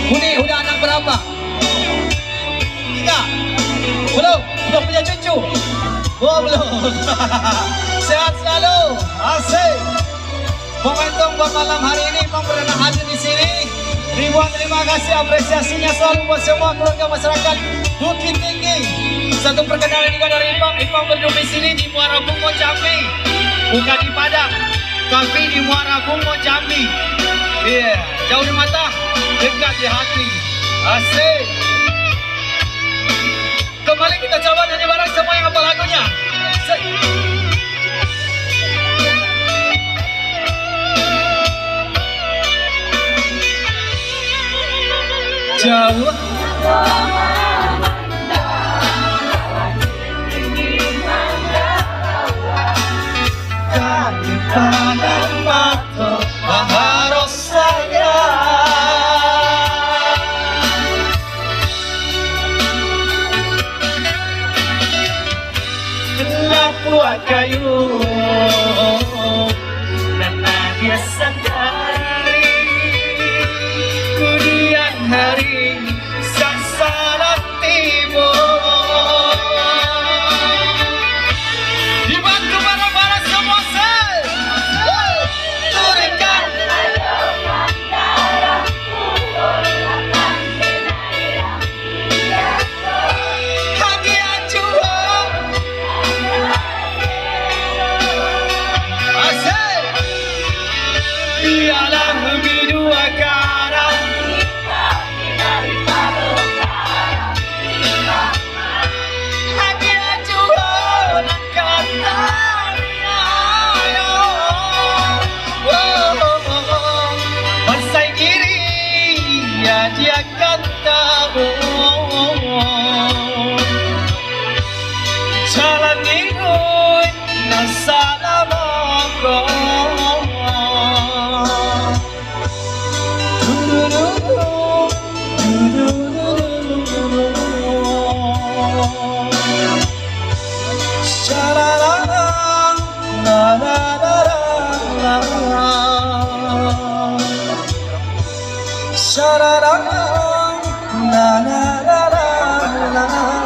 Uni udah anak berapa? 3. Belum? Belum punya cucu? Oh belum. Sehat selalu. Asik. Momentum buat malam hari ini Ipang pernah hadir di sini. Ribuan terima kasih apresiasinya selalu buat semua keluarga masyarakat Bukit Tinggi. Satu perkenalan juga dari Ipang. Ipang berdomisili di Muara Bungo Jambi, bukan di Padang, tapi di Muara Bungo Jambi. Iya, jauh di mata, dekat di hati. Asik. Kembali kita coba nyanyi bareng semua yang hafal lagunya. Jauh kaki tangan mata harus saya buat kayu dan dia sendiri kemudian hari sasaran timur dibantu bareng-bareng semua turunkan hadiah jual asik dialah lebih dua karat hadiah jual katanya pasai kiri ya dia kata jalan ikut nasalamaku la la la la la